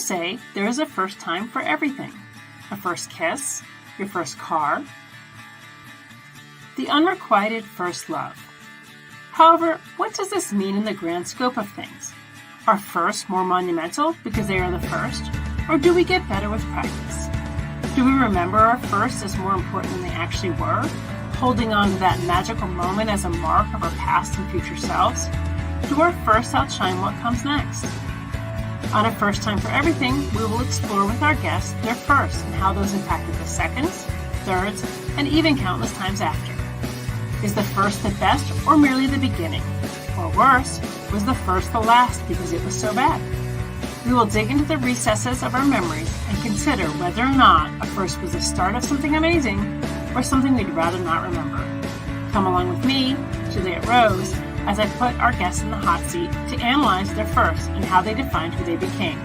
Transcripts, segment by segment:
say there is a first time for everything. A first kiss, your first car, the unrequited first love. However, what does this mean in the grand scope of things? Are firsts more monumental because they are the first, or do we get better with practice? Do we remember our firsts as more important than they actually were, holding on to that magical moment as a mark of our past and future selves? Do our firsts outshine what comes next? On A First Time for Everything, we will explore with our guests their firsts and how those impacted the seconds, thirds, and even countless times after. Is the first the best or merely the beginning? Or worse, was the first the last because it was so bad? We will dig into the recesses of our memories and consider whether or not a first was the start of something amazing or something we'd rather not remember. Come along with me, Juliet Rose, as I put our guests in the hot seat to analyze their firsts and how they defined who they became.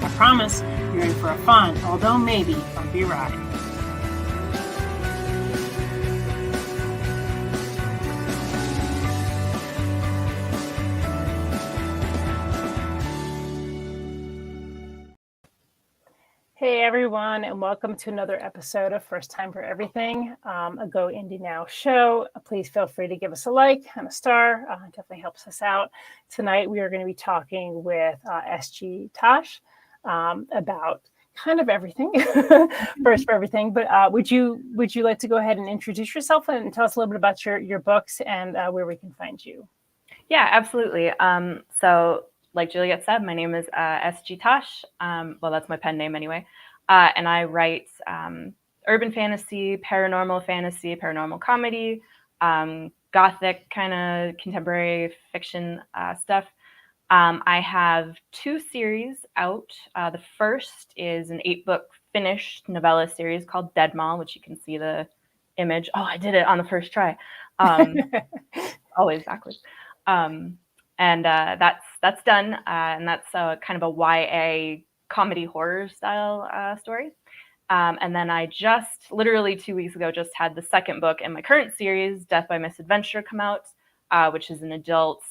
I promise you're in for a fun, although maybe bumpy ride. Hey everyone, and welcome to another episode of First Time for Everything, a Go Indie Now show. Please feel free to give us a like and a star. It definitely helps us out. Tonight we are going to be talking with SG Tasz about kind of everything, First for Everything. But would you like to go ahead and introduce yourself and tell us a little bit about your books and where we can find you? Yeah, absolutely. So like Juliet said, my name is SG Tasz. Well, that's my pen name anyway. And I write urban fantasy, paranormal comedy, gothic kind of contemporary fiction stuff. I have 2 series out. The first is an 8-book finished novella series called Dead Mall, which you can see the image. Oh, I did it on the first try. Always backwards. And that's done, and that's kind of a YA comedy horror style story. And then I just literally 2 weeks ago just had the second book in my current series, Death by Misadventure, come out, which is an adult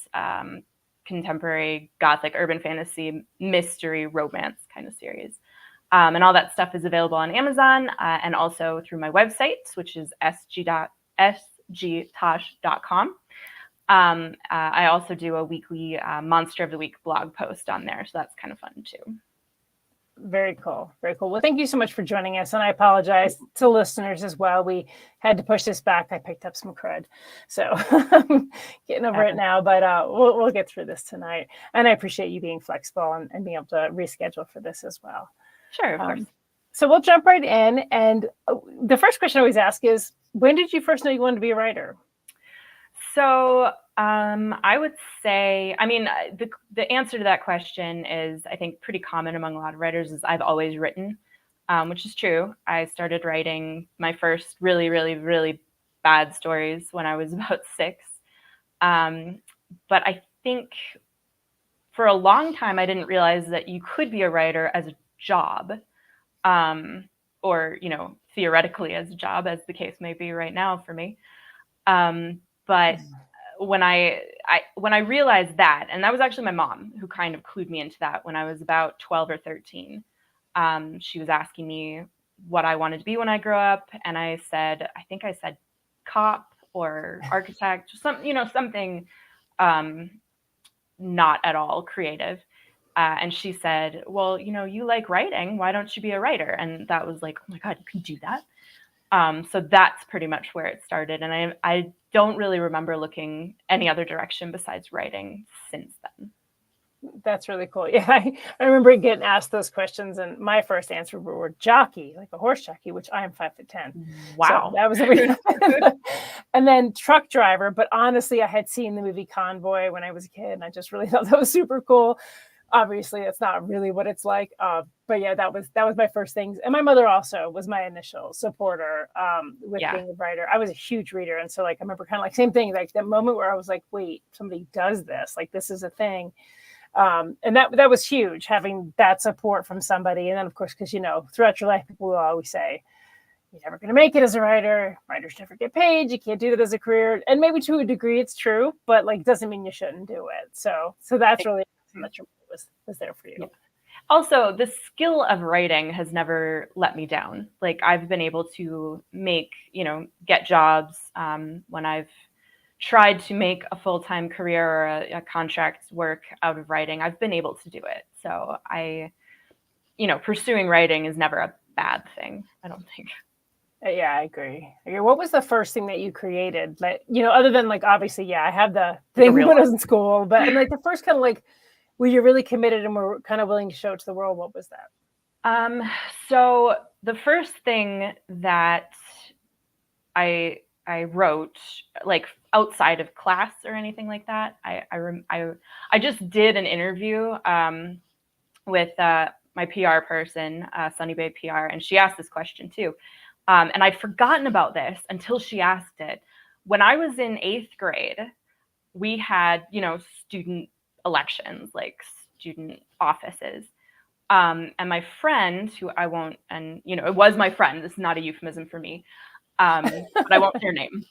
contemporary gothic urban fantasy mystery romance kind of series. And all that stuff is available on Amazon and also through my website, which is sgtash.com. I also do a weekly Monster of the Week blog post on there, so that's kind of fun too. Very cool. Very cool. Well, thank you so much for joining us. And I apologize to listeners as well. We had to push this back. I picked up some crud. So I'm getting over it now, but we'll get through this tonight. And I appreciate you being flexible and being able to reschedule for this as well. Sure, of course. So we'll jump right in. And the first question I always ask is, when did you first know you wanted to be a writer? So I would say, I mean, the answer to that question is, I think, pretty common among a lot of writers, is I've always written, which is true. I started writing my first really, really, really bad stories when I was about 6. But I think for a long time, I didn't realize that you could be a writer as a job, or, theoretically as a job, as the case may be right now for me. But when I realized that, and that was actually my mom who kind of clued me into that when I was about 12 or 13. She was asking me what I wanted to be when I grow up, and I said cop or architect, something not at all creative. And she said, well, you like writing, why don't you be a writer? And that was like, oh my God, you can do that. So that's pretty much where it started. And I don't really remember looking any other direction besides writing since then. That's really cool. Yeah, I remember getting asked those questions, and my first answer were jockey, like a horse jockey, which I am 5'10". Wow. So that was a and then truck driver. But honestly, I had seen the movie Convoy when I was a kid, and I just really thought that was super cool. Obviously, that's not really what it's like. But yeah, that was my first things. And my mother also was my initial supporter with being a writer. I was a huge reader. And so I remember kind of same thing, like that moment where I was like, wait, somebody does this. Like, this is a thing. And that was huge, having that support from somebody. And then, of course, because, throughout your life, people will always say, you're never going to make it as a writer. Writers never get paid. You can't do that as a career. And maybe to a degree, it's true, but doesn't mean you shouldn't do it. So that's really much was there for you. Yeah. Also, the skill of writing has never let me down. Like I've been able to make, get jobs when I've tried to make a full-time career or a contract work out of writing. I've been able to do it. So pursuing writing is never a bad thing, I don't think. Yeah, I agree. What was the first thing that you created? But other than like obviously, I had the thing when I was in school, but like the first kind of like where you're really committed and were kind of willing to show it to the world. What was that? So the first thing that I wrote, like outside of class or anything like that, I just did an interview with my PR person, Sunny Bay PR, and she asked this question too. And I'd forgotten about this until she asked it. When I was in 8th grade, we had, student elections, like student offices. And my friend, who I won't, and, it was my friend, this is not a euphemism for me, but I won't say her name.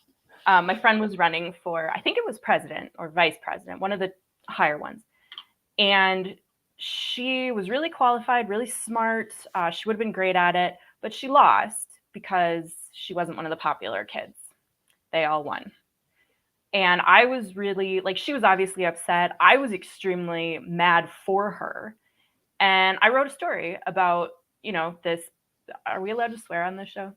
My friend was running for, I think it was president or vice president, one of the higher ones. And she was really qualified, really smart. She would have been great at it, but she lost because she wasn't one of the popular kids. They all won. And I was really, like, she was obviously upset. I was extremely mad for her. And I wrote a story about, this. Are we allowed to swear on this show?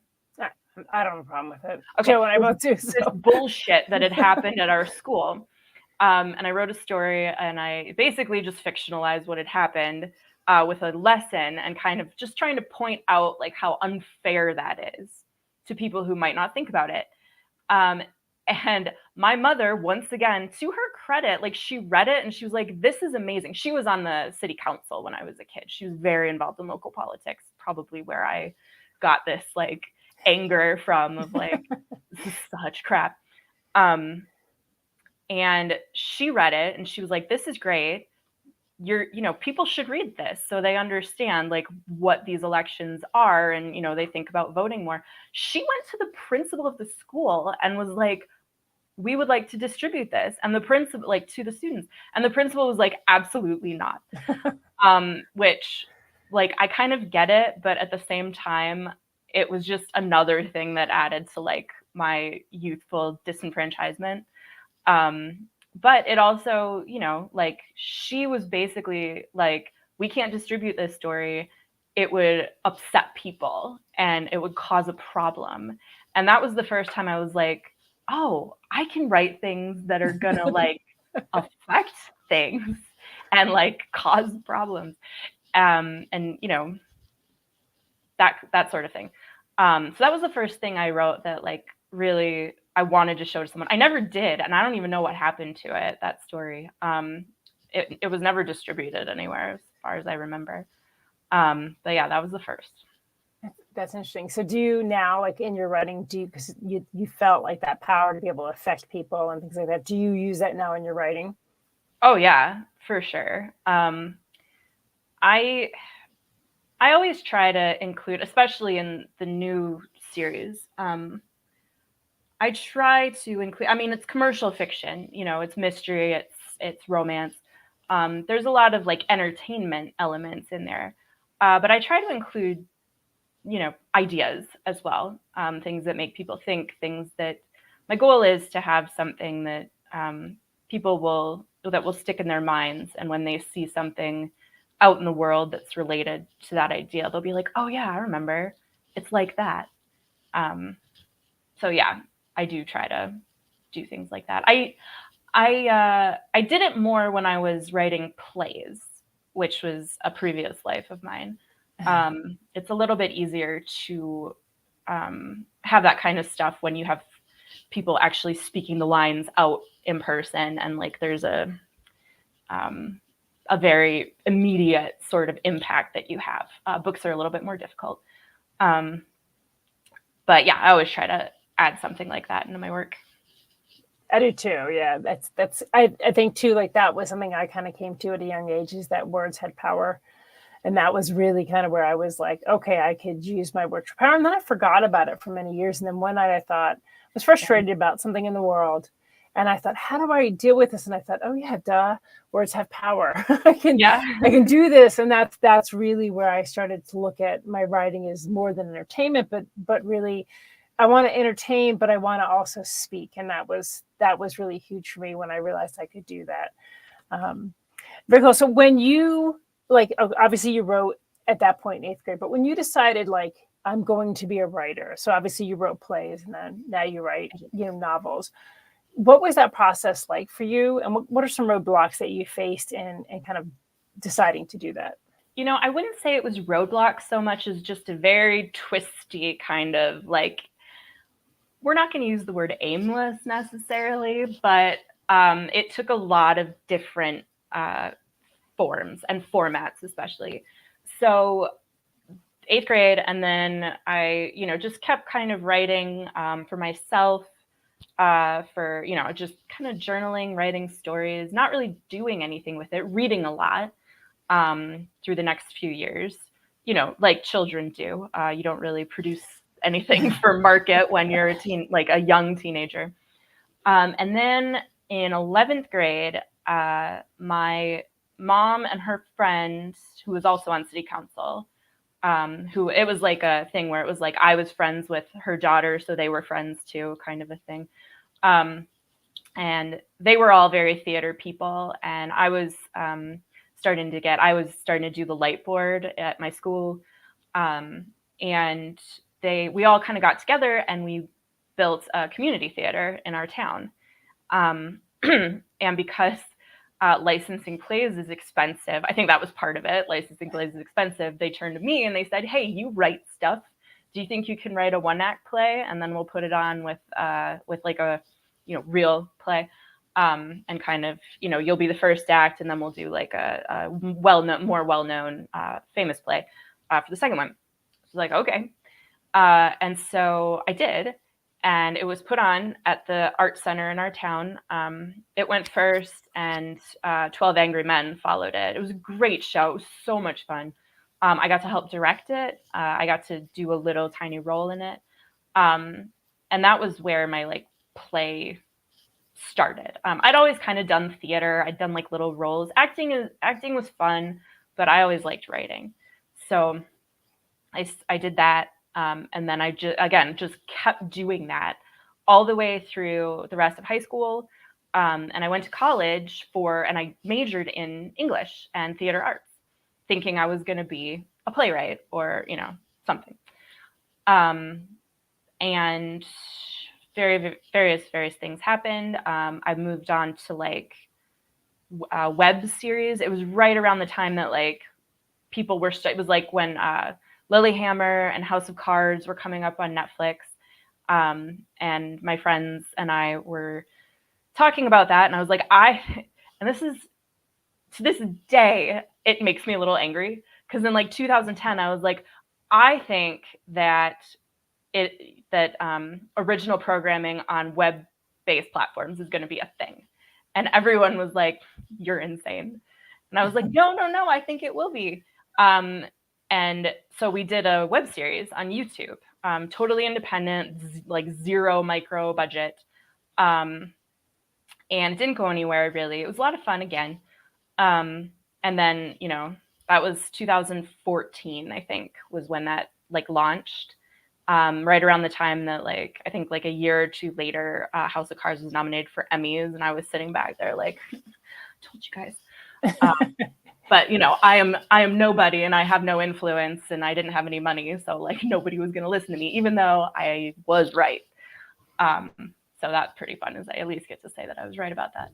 I don't have a problem with it. Okay. Joe and I both do. This bullshit that had happened at our school. And I wrote a story and I basically just fictionalized what had happened with a lesson and kind of just trying to point out like how unfair that is to people who might not think about it. And my mother, once again, to her credit, like she read it and she was like, this is amazing. She was on the city council when I was a kid. She was very involved in local politics, probably where I got this like anger from of like, this is such crap. And she read it and she was like, this is great. People should read this so they understand like what these elections are and, they think about voting more. She went to the principal of the school and was like, we would like to distribute this. And the principal, like to the students, and the principal was like, absolutely not. Which like, I kind of get it, but at the same time, it was just another thing that added to like my youthful disenfranchisement. But it also, like she was basically like, we can't distribute this story. It would upset people and it would cause a problem. And that was the first time I was like, oh, I can write things that are gonna like affect things and like cause problems. And that sort of thing. So that was the first thing I wrote that like really I wanted to show to someone. I never did, and I don't even know what happened to it, that story. It was never distributed anywhere as far as I remember. But yeah, that was the first. That's interesting. So do you now, like in your writing, because you felt like that power to be able to affect people and things like that, do you use that now in your writing? Oh yeah, for sure. I always try to include, especially in the new series, I try to include, I mean, it's commercial fiction, it's mystery, it's romance. There's a lot of like entertainment elements in there. But I try to include, ideas as well, things that make people think, things that my goal is to have something that that will stick in their minds. And when they see something out in the world that's related to that idea, they'll be like, oh yeah, I remember. It's like that. So yeah, I do try to do things like that. I did it more when I was writing plays, which was a previous life of mine. It's a little bit easier to have that kind of stuff when you have people actually speaking the lines out in person, and like there's a very immediate sort of impact that you have. Books are a little bit more difficult. But yeah, I always try to add something like that into my work. I do too. Yeah, that's. I think too. Like that was something I kind of came to at a young age, is that words had power, and that was really kind of where I was like, okay, I could use my words for power. And then I forgot about it for many years. And then one night I was frustrated about something in the world, And I thought, how do I deal with this? And I thought, oh yeah, duh, words have power. I can do this. And that's really where I started to look at my writing is more than entertainment, but really I want to entertain, but I want to also speak. And that was really huge for me when I realized I could do that. Very cool. So when you, like, obviously you wrote at that point in 8th grade, but when you decided, like, I'm going to be a writer, so obviously you wrote plays and then now you write, novels. What was that process like for you? And what are some roadblocks that you faced in kind of deciding to do that? I wouldn't say it was roadblocks so much as just a very twisty kind of, like, we're not going to use the word aimless necessarily, but it took a lot of different forms and formats, especially. So 8th grade, and then I, just kept kind of writing for myself, for, just kind of journaling, writing stories, not really doing anything with it, reading a lot through the next few years, like children do. You don't really produce anything for market when you're a young teenager. And then in 11th grade, my mom and her friend, who was also on city council, who it was like a thing where it was like I was friends with her daughter, so they were friends too, kind of a thing. And they were all very theater people, and I was starting to do the light board at my school, and we all kind of got together and we built a community theater in our town. And because licensing plays is expensive, I think that was part of it. Licensing plays is expensive. They turned to me and they said, "Hey, you write stuff. Do you think you can write a 1-act play? And then we'll put it on with like a, real play. And kind of, you'll be the first act, and then we'll do like a more well-known, famous play for the second one." So like, okay. And so I did. And it was put on at the art center in our town. It went first, and 12 Angry Men followed it. It was a great show. It was so much fun. I got to help direct it. I got to do a little tiny role in it. And that was where my play started. I'd always kind of done theater. I'd done like little roles. Acting was fun, but I always liked writing. So I did that. And then I just kept doing that all the way through the rest of high school. And I went to college and I majored in English and theater arts, thinking I was going to be a playwright or, something. And various things happened. I moved on to web series. It was right around the time that people were, it was like when Lilyhammer and House of Cards were coming up on Netflix. And my friends and I were talking about that. And I was like, and this is, to this day, it makes me a little angry. Because in 2010, I was like, I think that original programming on web-based platforms is going to be a thing. And everyone was like, you're insane. And I was like, no, I think it will be. And so we did a web series on YouTube, totally independent, zero micro budget. And it didn't go anywhere really. It was a lot of fun again. And then, that was 2014, I think, was when that launched. Right around the time that I think a year or two later, House of Cards was nominated for Emmys, and I was sitting back there told you guys. But I am nobody, and I have no influence, and I didn't have any money, so nobody was going to listen to me, even though I was right. So that's pretty fun, is I at least get to say that I was right about that.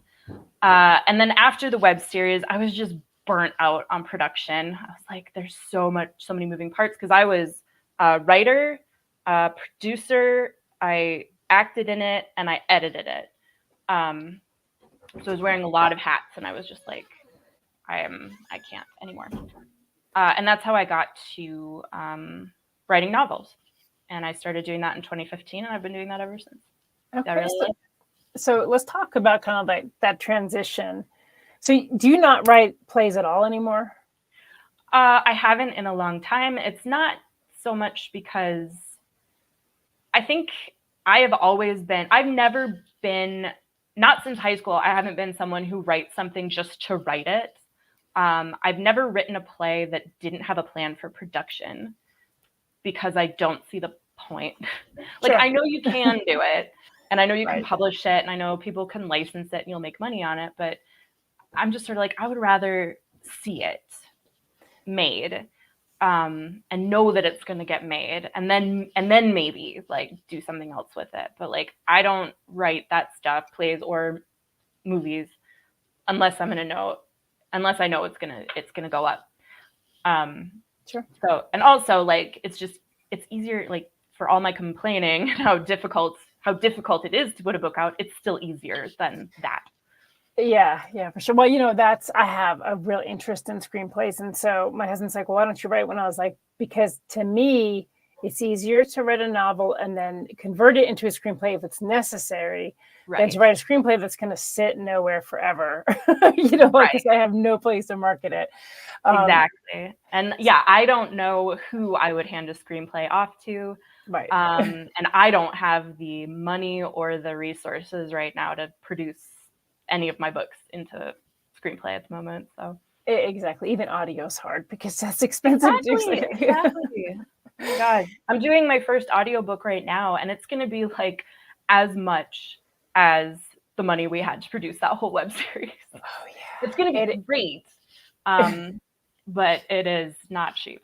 And then after the web series, I was just burnt out on production. I was like, there's so many moving parts, because I was a writer, producer, I acted in it, and I edited it. So I was wearing a lot of hats, and I was just like, I can't anymore. And that's how I got to writing novels. And I started doing that in 2015, and I've been doing that ever since. Okay. So let's talk about kind of that transition. So do you not write plays at all anymore? I haven't in a long time. It's not so much because I think I've never been not since high school, I haven't been someone who writes something just to write it. I've never written a play that didn't have a plan for production because I don't see the point. Like, Sure. I know you can do it, and I know you can Right. publish it, and I know people can license it and you'll make money on it, but I'm just sort of like, I would rather see it made, and know that it's going to get made, and then maybe like do something else with it. But like, I don't write that stuff, plays or movies, unless I know it's gonna go up. Sure. So, and also like, it's easier, like, for all my complaining how difficult it is to put a book out, it's still easier than that. Yeah, for sure. Well, I have a real interest in screenplays. And so my husband's like, well, why don't you write one? I was like, because to me, it's easier to write a novel and then convert it into a screenplay if it's necessary than to write a screenplay that's going to sit nowhere forever, because I have no place to market it. Exactly. And yeah, I don't know who I would hand a screenplay off to. Right. And I don't have the money or the resources right now to produce any of my books into screenplay at the moment. So exactly. Even audio is hard because that's expensive. Exactly. Oh my God. I'm doing my first audiobook right now, and it's going to be like as much as the money we had to produce that whole web series. Oh yeah. It's going to be great. But it is not cheap.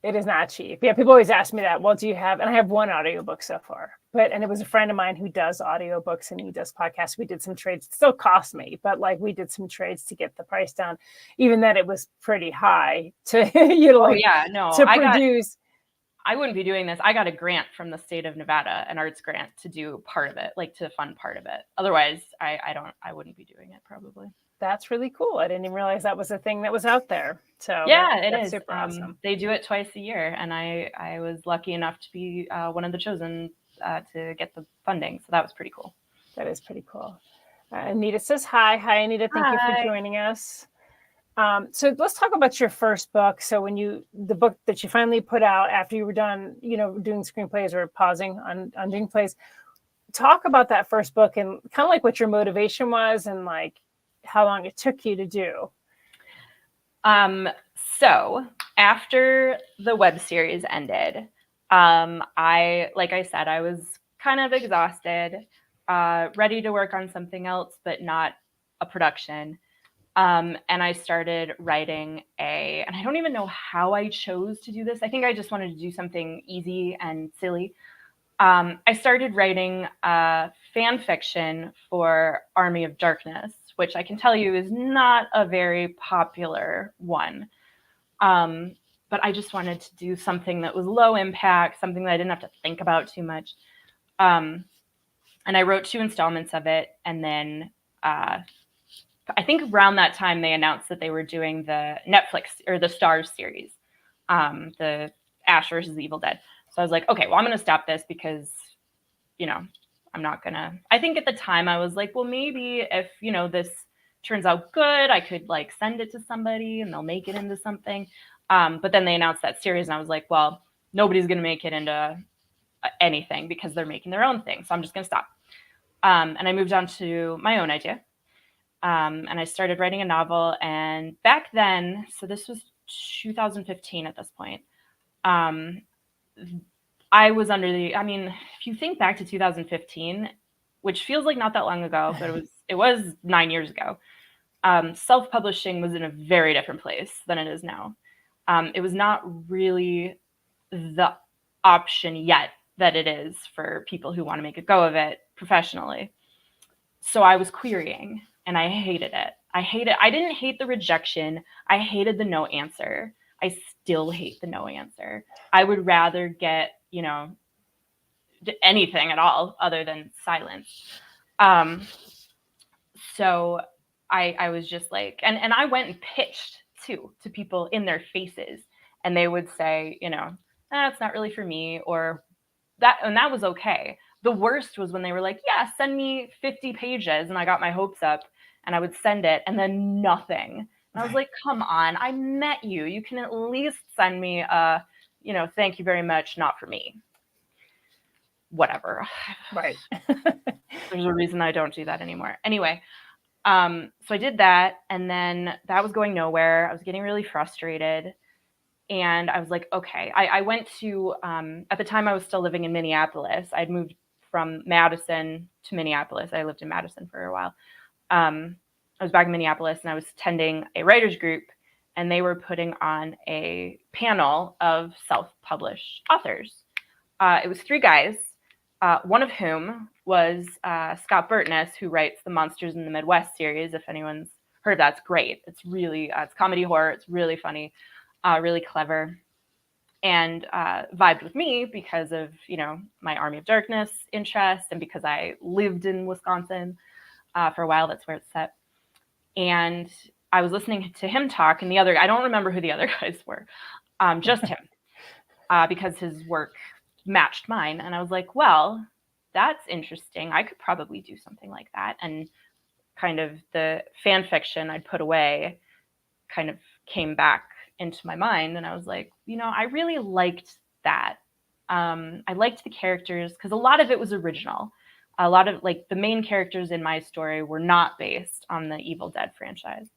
It is not cheap. Yeah, people always ask me that. Well, do you have? And I have one audiobook so far. And it was a friend of mine who does audiobooks and he does podcasts. We did some trades. It still cost me, but like we did some trades to get the price down. Even then, it was pretty high to to produce. I wouldn't be doing this. I got a grant from the state of Nevada, an arts grant, to do part of it, like to fund part of it. Otherwise, I wouldn't be doing it probably. That's really cool. I didn't even realize that was a thing that was out there. So yeah, it is super awesome. They do it twice a year, and I was lucky enough to be one of the chosen to get the funding. So that was pretty cool. That is pretty cool. Anita says hi. Hi, Anita. Thank you for joining us. So let's talk about your first book. So the book that you finally put out after you were done, doing screenplays or pausing on doing plays, talk about that first book and kind of like what your motivation was and like how long it took you to do. So after the web series ended, like I said, I was kind of exhausted, ready to work on something else, but not a production. And I started writing and I don't even know how I chose to do this. I think I just wanted to do something easy and silly. I started writing fan fiction for Army of Darkness, which I can tell you is not a very popular one. But I just wanted to do something that was low impact, something that I didn't have to think about too much. And I wrote 2 installments of it. And then I think around that time, they announced that they were doing the Netflix or the Stars series, the Ash versus the Evil Dead. So I was like, okay, well, I'm going to stop this because, I'm not going to. I think at the time I was like, well, maybe if, this turns out good, I could like send it to somebody and they'll make it into something. But then they announced that series and I was like, well, nobody's going to make it into anything because they're making their own thing. So I'm just going to stop. And I moved on to my own idea. And I started writing a novel. And back then, so this was 2015 at this point, I was if you think back to 2015, which feels like not that long ago, but it was 9 years ago. Self-publishing was in a very different place than it is now. It was not really the option yet that it is for people who want to make a go of it professionally. So I was querying and I hated it. I didn't hate the rejection. I hated the no answer. I still hate the no answer. I would rather get, anything at all other than silence. So I was just like, and I went and pitched too to people in their faces, and they would say, it's not really for me, or that, and that was okay. The worst was when they were like, yeah, send me 50 pages, and I got my hopes up, and I would send it, and then nothing. And I was like, come on, I met you. You can at least send me thank you very much, not for me. Whatever. Right. There's a reason I don't do that anymore. Anyway, so I did that, and then that was going nowhere. I was getting really frustrated, and I was like, okay. I went to, at the time I was still living in Minneapolis. I'd moved from Madison to Minneapolis. I lived in Madison for a while. I was back in Minneapolis, and I was attending a writers group, and they were putting on a panel of self-published authors. It was 3 guys, one of whom was Scott Burtness, who writes the Monsters in the Midwest series. If anyone's heard of that, it's great. It's really, it's comedy horror. It's really funny, really clever, and vibed with me because of, you know, my Army of Darkness interest, and because I lived in Wisconsin for a while. That's where it's set. And I was listening to him talk, and the other, I don't remember who the other guys were, just him, because his work matched mine. And I was like, well, that's interesting. I could probably do something like that. And kind of the fan fiction I'd put away kind of came back into my mind. And I was like, you know, I really liked that. I liked the characters because a lot of it was original. A lot of, like, the main characters in my story were not based on the Evil Dead franchise.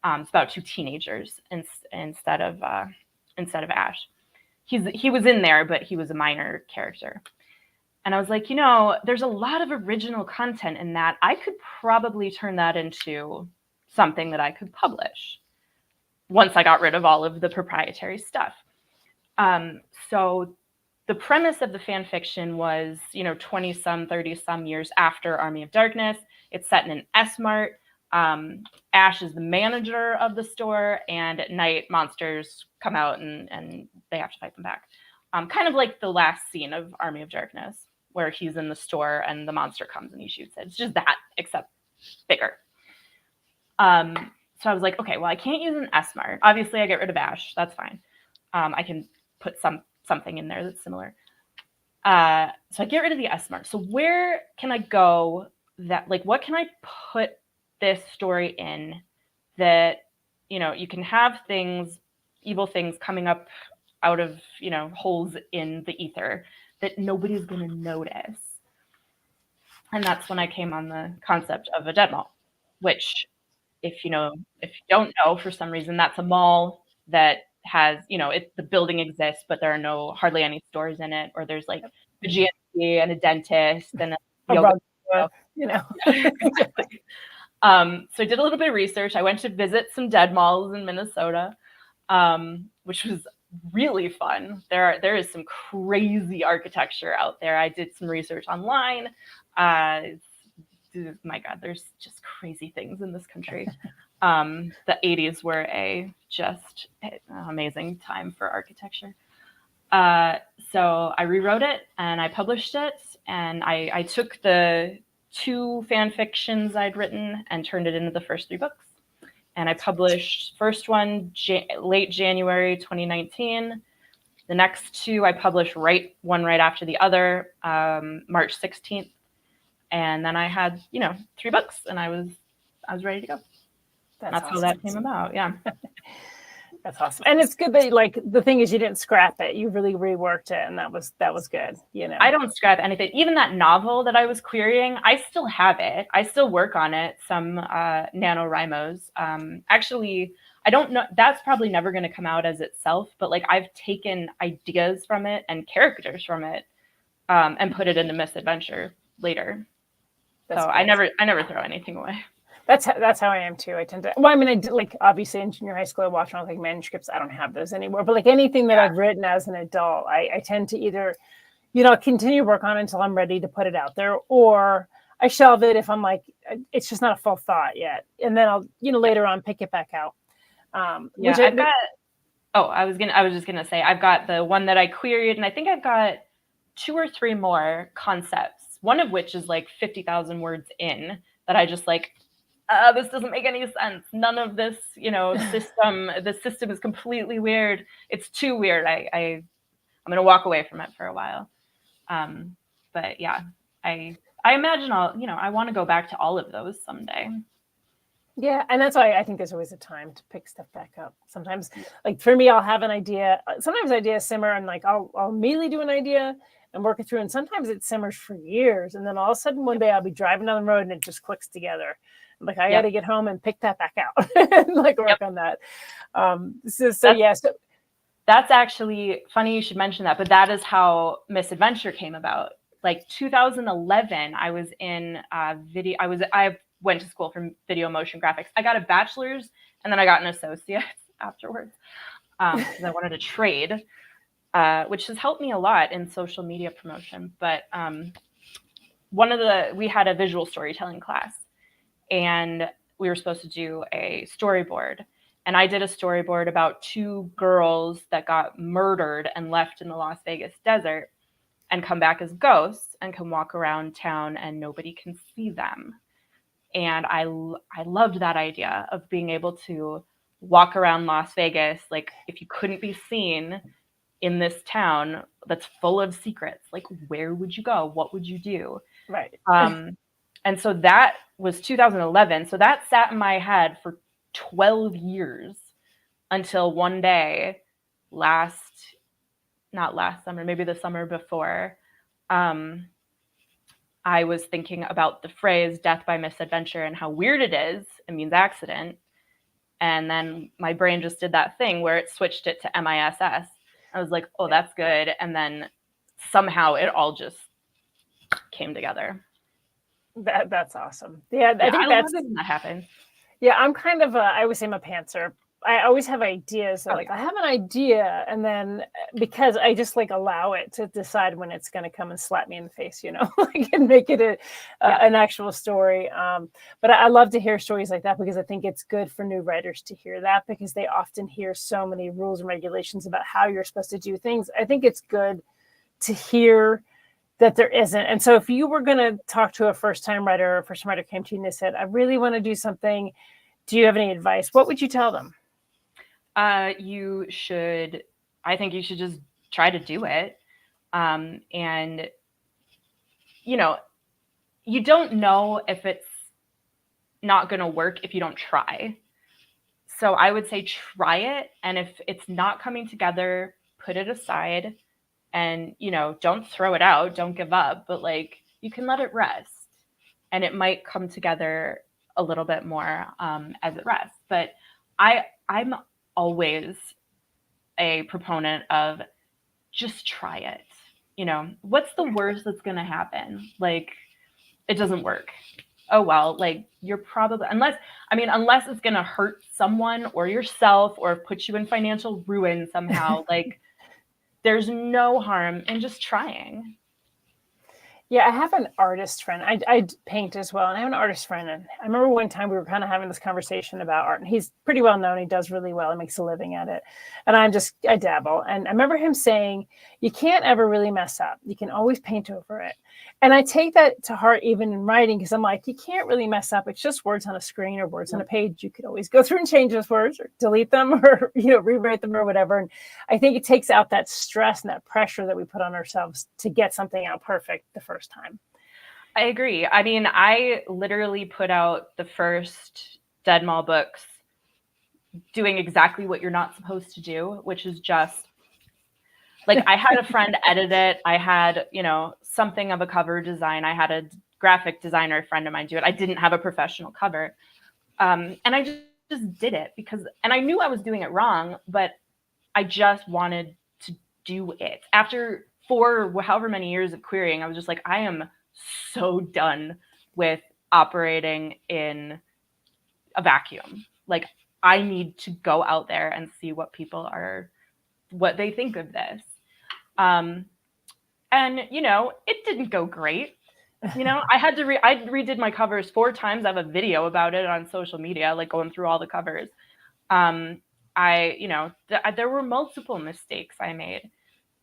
It's about 2 teenagers instead of Ash. He was in there, but he was a minor character. And I was like, you know, there's a lot of original content in that. I could probably turn that into something that I could publish once I got rid of all of the proprietary stuff. So the premise of the fan fiction was, you know, 20-some, 30-some years after Army of Darkness. It's set in an S-Mart. Ash is the manager of the store, and at night monsters come out and they have to fight them back. Kind of like the last scene of Army of Darkness, where he's in the store and the monster comes and he shoots it. It's just that, except bigger. So I was like, okay, well, I can't use an S-Mart. Obviously, I get rid of Ash. That's fine. I can put something in there that's similar. So I get rid of the S-Mart. So where can I go that, like, what can I put this story in that, you know, you can have things, evil things coming up out of, you know, holes in the ether that nobody's going to notice. And that's when I came on the concept of a dead mall, which, if you don't know, for some reason, that's a mall that has, you know, the building exists, but there are hardly any stores in it, or there's like a GNC and a dentist and a yoga store, you know. Yeah, exactly. So I did a little bit of research. I went to visit some dead malls in Minnesota, which was really fun. There is some crazy architecture out there. I did some research online. My God, there's just crazy things in this country. The 80s were just an amazing time for architecture. So I rewrote it and I published it, and I took the 2 fan fictions I'd written and turned it into the first 3 books. And I published first one late January 2019. The next 2 I published one right after the other, March 16th. And then I had, you know, 3 books, and I was ready to go. That's awesome. How that came about. Yeah. That's awesome. And it's good that, like, the thing is, you didn't scrap it. You really reworked it, and that was good. You know, I don't scrap anything. Even that novel that I was querying, I still have it. I still work on it. Some NaNoWriMos. Actually, I don't know. That's probably never going to come out as itself. But, like, I've taken ideas from it and characters from it, and put it into Misadventure later. That's so cool. I never throw anything away. That's how I am too. I tend to. Well, I mean, I did, like, obviously in junior high school, I watched all, like, manuscripts. I don't have those anymore. But, like, anything that I've written as an adult, I tend to either, you know, continue to work on it until I'm ready to put it out there, or I shelve it if I'm like, it's just not a full thought yet, and then I'll, you know, later on pick it back out. I was just gonna say, I've got the one that I queried, and I think I've got 2 or 3 more concepts. One of which is like 50,000 words in that I just like. This doesn't make any sense. None of this, you know, the system is completely weird. It's too weird. I'm going to walk away from it for a while. But yeah, I imagine I want to go back to all of those someday. Yeah. And that's why I think there's always a time to pick stuff back up. Sometimes, like, for me, I'll have an idea. Sometimes ideas simmer, and, like, I'll immediately do an idea, and work it through. And sometimes it simmers for years. And then all of a sudden one day I'll be driving down the road and it just clicks together. I'm like, I got to get home and pick that back out and like work on that. So that's actually funny you should mention that, but that is how Misadventure came about. Like 2011, I was in video. I went to school for video motion graphics. I got a bachelor's and then I got an associate's afterwards because I wanted to trade, which has helped me a lot in social media promotion. But we had a visual storytelling class, and we were supposed to do a storyboard. And I did a storyboard about 2 girls that got murdered and left in the Las Vegas desert and come back as ghosts and can walk around town and nobody can see them. And I loved that idea of being able to walk around Las Vegas. Like, if you couldn't be seen in this town that's full of secrets, like, where would you go? What would you do? Right. And so that was 2011. So that sat in my head for 12 years until one day not last summer, maybe the summer before, I was thinking about the phrase death by misadventure and how weird it is. It means accident. And then my brain just did that thing where it switched it to MISS. I was like, oh, that's good. And then somehow it all just came together. That's awesome. Yeah, I think that's when that happens. Yeah, I'm kind of I always say I'm a pantser. I always have ideas. So like I have an idea, and then because I just like allow it to decide when it's going to come and slap me in the face, like, and make it an actual story. But I love to hear stories like that because I think it's good for new writers to hear that because they often hear so many rules and regulations about how you're supposed to do things. I think it's good to hear that there isn't. And so if you were going to talk to a first-time writer or a first-time writer came to you and they said, I really want to do something, do you have any advice? What would you tell them? I think you should just try to do it. And, you don't know if it's not going to work if you don't try. So I would say try it. And if it's not coming together, put it aside and, don't throw it out. Don't give up. But like, you can let it rest and it might come together a little bit more as it rests. But I'm always a proponent of just try it. What's the worst that's going to happen? Like, it doesn't work. Oh, well, like you're probably, unless it's going to hurt someone or yourself or put you in financial ruin somehow, like there's no harm in just trying. Yeah, I have an artist friend. I paint as well. And I have an artist friend. And I remember one time we were kind of having this conversation about art. And he's pretty well known. He does really well. He makes a living at it. And I dabble. And I remember him saying, you can't ever really mess up. You can always paint over it. And I take that to heart even in writing because I'm like, you can't really mess up. It's just words on a screen or words on a page. You could always go through and change those words or delete them or, rewrite them or whatever. And I think it takes out that stress and that pressure that we put on ourselves to get something out perfect the first time. I agree. I mean, I literally put out the first Dead Mall books doing exactly what you're not supposed to do, which is just like I had a friend edit it. I had, something of a cover design. I had a graphic designer friend of mine do it. I didn't have a professional cover. And I just did it and I knew I was doing it wrong, but I just wanted to do it. After 4 however many years of querying, I was just like, I am so done with operating in a vacuum. Like, I need to go out there and see what they think of this. And, it didn't go great. I redid my covers 4 times. I have a video about it on social media, like going through all the covers. There were multiple mistakes I made,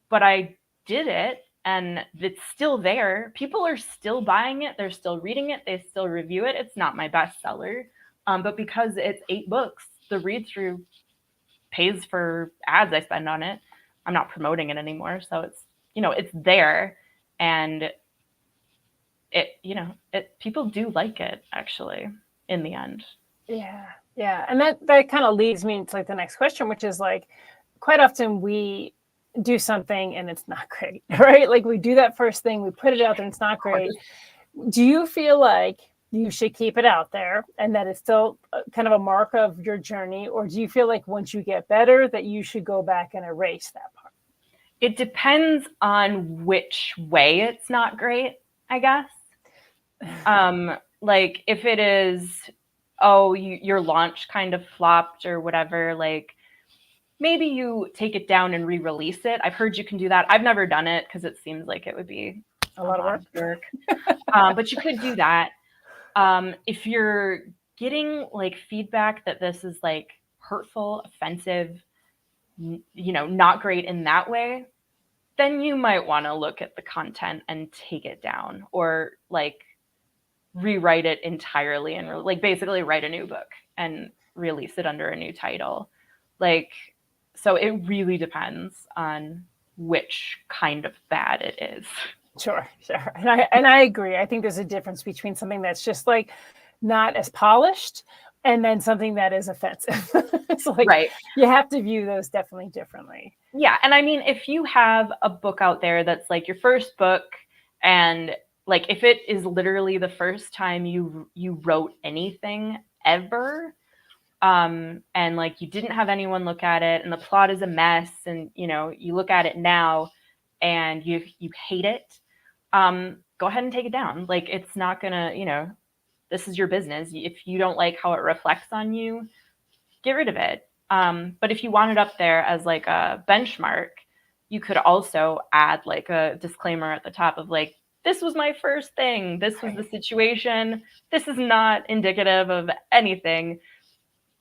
but I did it and it's still there. People are still buying it. They're still reading it. They still review it. It's not my bestseller. But because it's 8 books, the read through pays for ads I spend on it. I'm not promoting it anymore. So it's, it's there and people do like it actually in the end. Yeah. Yeah. And that kind of leads me to like the next question, which is like quite often we do something and it's not great, right? Like we do that first thing, we put it out there and it's not great. Do you feel like you should keep it out there and that it's still kind of a mark of your journey? Or do you feel like once you get better that you should go back and erase that part? It depends on which way it's not great, I guess. Like if it is, your launch kind of flopped or whatever, like maybe you take it down and re-release it. I've heard you can do that. I've never done it because it seems like it would be a lot of work. But you could do that. If you're getting like feedback that this is like hurtful, offensive, not great in that way, then you might want to look at the content and take it down or like rewrite it entirely and like basically write a new book and release it under a new title. Like, so it really depends on which kind of bad it is. Sure. And I agree. I think there's a difference between something that's just like not as polished and then something that is offensive. It's like, right. You have to view those definitely differently. Yeah. And I mean, if you have a book out there that's like your first book, and like if it is literally the first time you wrote anything ever, and like you didn't have anyone look at it and the plot is a mess, and you look at it now and you hate it, go ahead and take it down. Like it's not gonna, this is your business. If you don't like how it reflects on you, get rid of it. But if you want it up there as like a benchmark, you could also add like a disclaimer at the top of like, this was my first thing. This was the situation. This is not indicative of anything.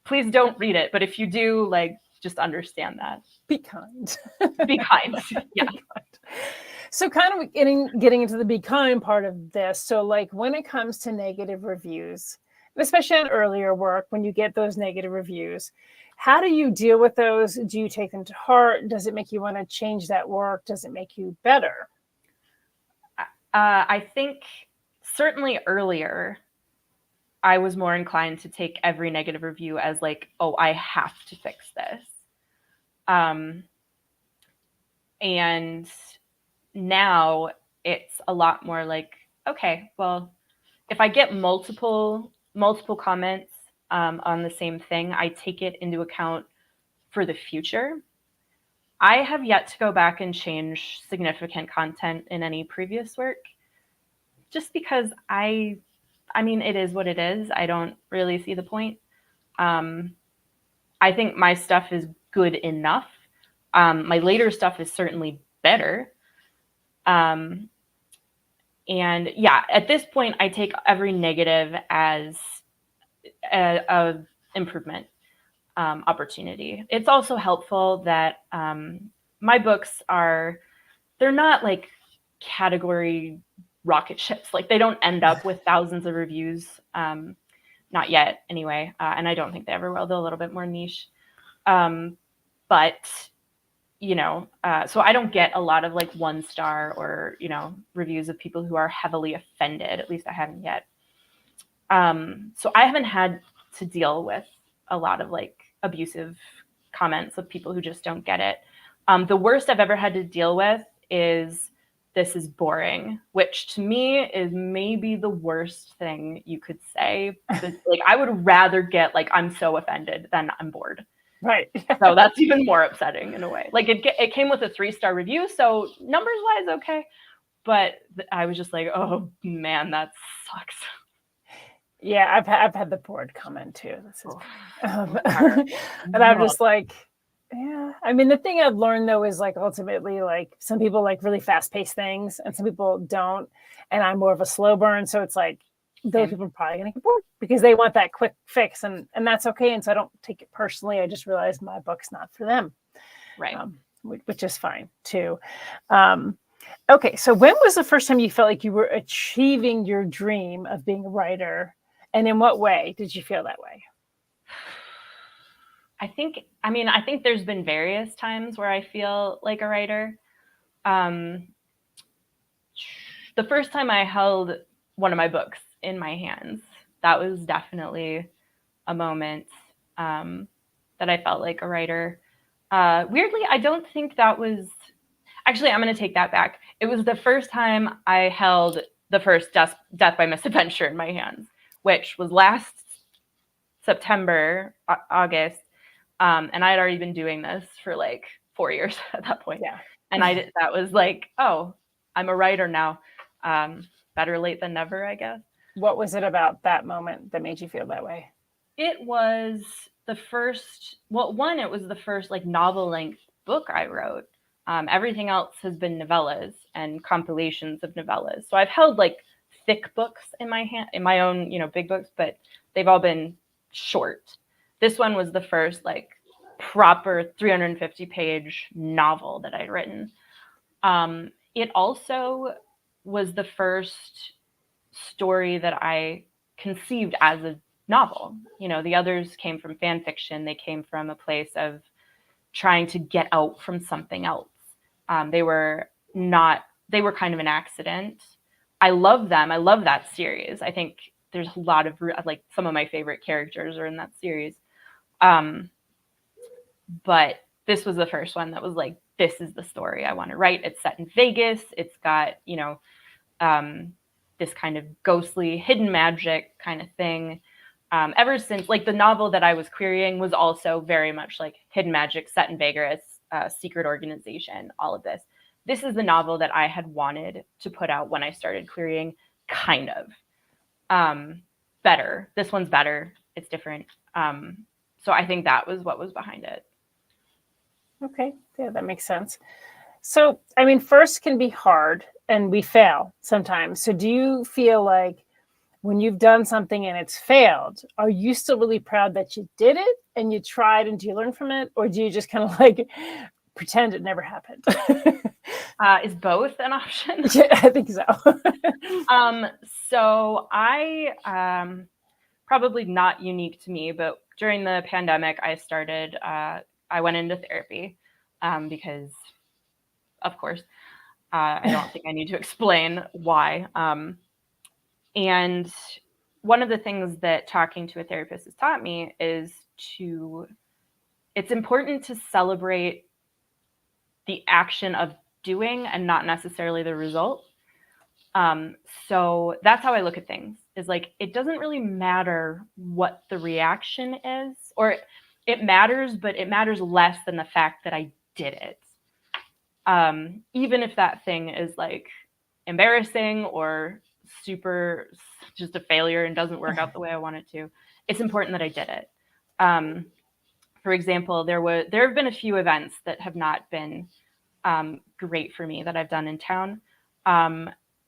Please don't read it. But if you do, like, just understand that. Be kind. Be kind. Yeah. Be kind. So kind of getting into the be kind part of this. So like when it comes to negative reviews, especially on earlier work, when you get those negative reviews, how do you deal with those? Do you take them to heart? Does it make you want to change that work? Does it make you better? I think certainly earlier, I was more inclined to take every negative review as like, oh, I have to fix this. And now it's a lot more like, okay, well, if I get multiple comments on the same thing, I take it into account for the future. I have yet to go back and change significant content in any previous work, just because I mean, it is what it is. I don't really see the point. I think my stuff is good enough. My later stuff is certainly better. And yeah, at this point, I take every negative as a improvement opportunity. It's also helpful that my books they're not like category rocket ships. Like they don't end up with thousands of reviews. Not yet anyway. And I don't think they ever will. They're a little bit more niche. But so I don't get a lot of like 1-star or, reviews of people who are heavily offended. At least I haven't yet. So I haven't had to deal with a lot of like abusive comments of people who just don't get it. The worst I've ever had to deal with is, this is boring, which to me is maybe the worst thing you could say. Like I would rather get like, I'm so offended than I'm bored. Right. So that's even more upsetting in a way. Like it came with a 3-star review, so numbers wise, okay. But I was just like, oh man, that sucks. Yeah, I've had the bored comment too. This is, and I'm just like, yeah. I mean, the thing I've learned though is like ultimately like some people like really fast-paced things and some people don't. And I'm more of a slow burn, so it's like those people are probably gonna get bored because they want that quick fix, and that's okay. And so I don't take it personally. I just realized my book's not for them, right? Which is fine too. Okay, so when was the first time you felt like you were achieving your dream of being a writer, and in what way did you feel that way? I think there's been various times where I feel like a writer. The first time I held one of my books in my hands, that was definitely a moment that I felt like a writer. Weirdly, I don't think that was, actually, I'm going to take that back. It was the first time I held the first Death by Misadventure in my hands, which was last September, August. And I had already been doing this for like 4 years at that point. Yeah. And that was like, oh, I'm a writer now. Better late than never, I guess. What was it about that moment that made you feel that way? It was the first, well, one, it was the first like novel length book I wrote. Everything else has been novellas and compilations of novellas. So I've held like thick books in my hand, in my own, big books, but they've all been short. This one was the first like proper 350-page novel that I'd written. It also was the first story that I conceived as a novel. The others came from fan fiction. They came from a place of trying to get out from something else. They were kind of an accident. I love them. I love that series. I think there's a lot of, like, some of my favorite characters are in that series. But this was the first one that was like, this is the story I want to write. It's set in Vegas. It's got, this kind of ghostly hidden magic kind of thing. Ever since, like, the novel that I was querying was also very much like hidden magic, set in Vegas, secret organization, all of this. This is the novel that I had wanted to put out when I started querying, kind of. Better. This one's better. It's different. So I think that was what was behind it. Okay. Yeah, that makes sense. So, I mean, first can be hard and we fail sometimes. So do you feel like when you've done something and it's failed, are you still really proud that you did it and you tried and do you learn from it? Or do you just kind of like pretend it never happened? Is both an option? Yeah, I think so. So I, probably not unique to me, but during the pandemic, I went into therapy because, of course, I don't think I need to explain why. And one of the things that talking to a therapist has taught me is it's important to celebrate the action of doing and not necessarily the result. So that's how I look at things, is like, it doesn't really matter what the reaction is, or it matters, but it matters less than the fact that I did it. Even if that thing is like embarrassing or super just a failure and doesn't work out the way I want it to, it's important that I did it. For example, there have been a few events that have not been great for me that I've done in town.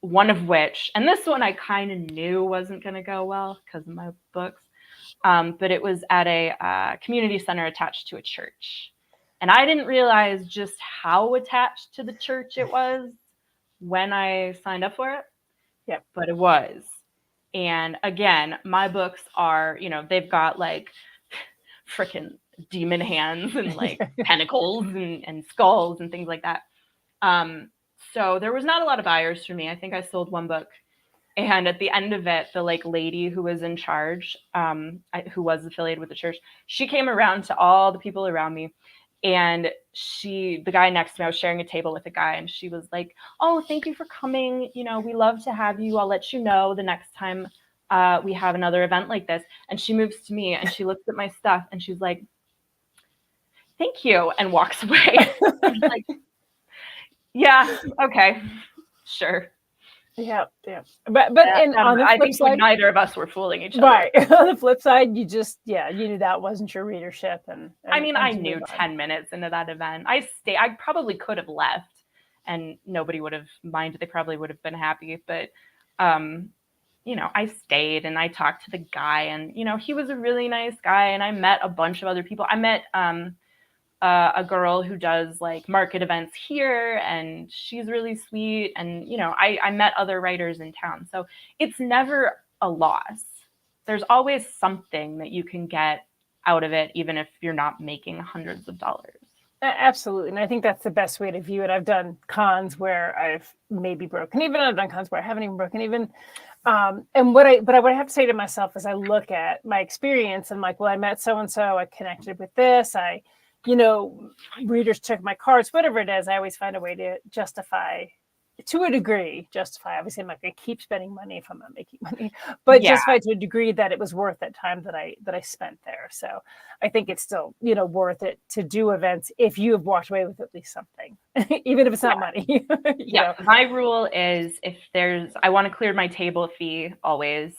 One of which, and this one I kind of knew wasn't going to go well because of my books, but it was at a community center attached to a church. And I didn't realize just how attached to the church it was when I signed up for it. Yeah, but it was. And again, my books are, they've got like freaking demon hands and like pentacles and skulls and things like that. So there was not a lot of buyers for me. I think I sold one book. And at the end of it, the like lady who was in charge, who was affiliated with the church, she came around to all the people around me. And the guy next to me, I was sharing a table with a guy, and she was like, "Oh, thank you for coming. We love to have you. I'll let you know the next time we have another event like this." And she moves to me and she looks at my stuff and she's like, "Thank you," and walks away. I'm like, yeah, okay, sure. Yeah. But on the I flip think side, neither of us were fooling each other. right. On the flip side, you knew that wasn't your readership, and I mean, I knew 10 minutes into that event. I probably could have left, and nobody would have minded. They probably would have been happy, but I stayed and I talked to the guy, and he was a really nice guy, and I met a bunch of other people. I met a girl who does like market events here, and she's really sweet. And, I met other writers in town. So it's never a loss. There's always something that you can get out of it, even if you're not making hundreds of dollars. Absolutely. And I think that's the best way to view it. I've done cons where I've maybe broken even. I've done cons where I haven't even broken even. And what I have to say to myself as I look at my experience, and like, well, I met so-and-so, I connected with this, I readers took my cards, whatever it is, I always find a way to justify, to a degree, obviously I'm not going to keep spending money if I'm not making money, but justify to a degree that it was worth that time that I spent there. So I think it's still, worth it to do events if you have walked away with at least something, even if it's not money. My rule is I want to clear my table fee always.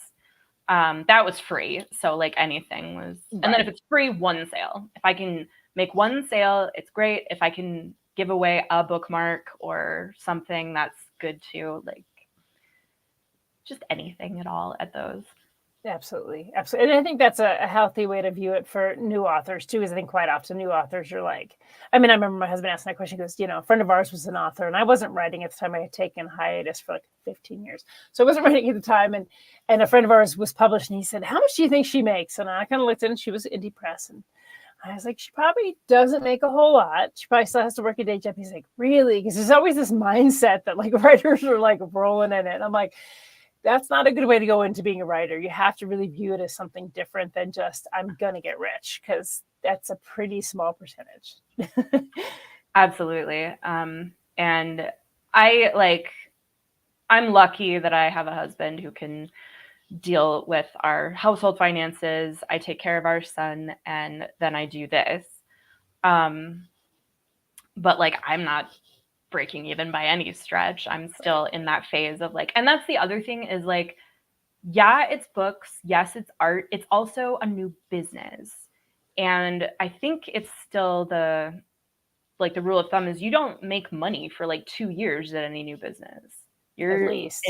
That was free. So like anything was, and then if it's free, one sale. If I can make one sale, it's great. If I can give away a bookmark or something, that's good too. Like just anything at all at those. Absolutely. And I think that's a healthy way to view it for new authors too, because I think quite often new authors, you're like, I remember my husband asking that question, he goes, a friend of ours was an author and I wasn't writing at the time. I had taken hiatus for like 15 years. So I wasn't writing at the time. And a friend of ours was published and he said, how much do you think she makes? And I kind of looked at it and she was indie press. And I was like, she probably doesn't make a whole lot. She probably still has to work a day job. He's like, really? Because there's always this mindset that like writers are like rolling in it. And I'm like, that's not a good way to go into being a writer. You have to really view it as something different than just, I'm going to get rich, because that's a pretty small percentage. Absolutely. And I'm lucky that I have a husband who can deal with our household finances. I take care of our son, and then I do this. But like, I'm not breaking even by any stretch. I'm still in that phase of like, and that's the other thing is like, yeah, it's books. Yes, it's art. It's also a new business. And I think it's still the rule of thumb is you don't make money for like 2 years at any new business. You're at least.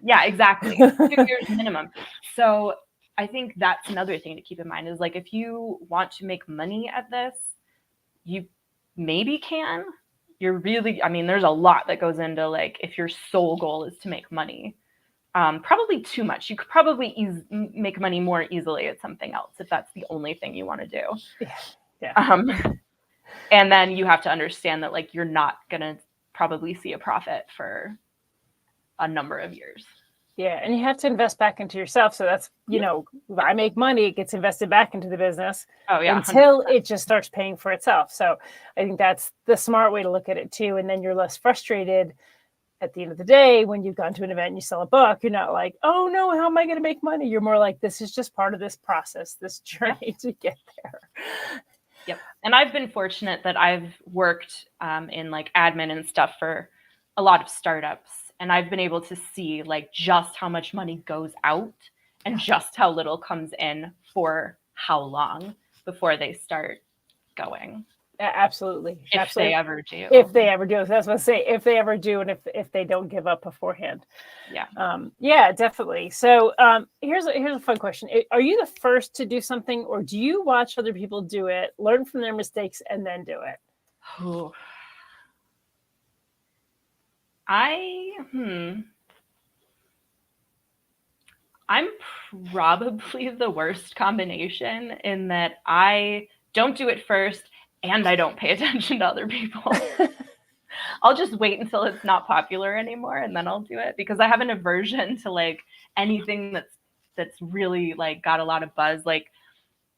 Yeah, exactly. 2 years minimum. So I think that's another thing to keep in mind is like, if you want to make money at this, you maybe can. You're really, there's a lot that goes into like, if your sole goal is to make money, probably too much. You could probably make money more easily at something else if that's the only thing you want to do. Yeah. And then you have to understand that like, you're not going to probably see a profit for a number of years. Yeah. And you have to invest back into yourself. So that's, I make money, it gets invested back into the business until 100%. It just starts paying for itself. So I think that's the smart way to look at it too. And then you're less frustrated at the end of the day when you've gone to an event and you sell a book. You're not like, oh no, how am I going to make money? You're more like, this is just part of this process, this journey to get there. Yep. And I've been fortunate that I've worked in like admin and stuff for a lot of startups. And I've been able to see like just how much money goes out and just how little comes in for how long before they start going. Absolutely. If they ever do. If they ever do. So I was going to say, if they ever do, and if they don't give up beforehand. Yeah. Definitely. So here's a fun question. Are you the first to do something, or do you watch other people do it, learn from their mistakes, and then do it? Ooh. I'm probably the worst combination in that I don't do it first and I don't pay attention to other people. I'll just wait until it's not popular anymore and then I'll do it, because I have an aversion to like anything that's really like got a lot of buzz. Like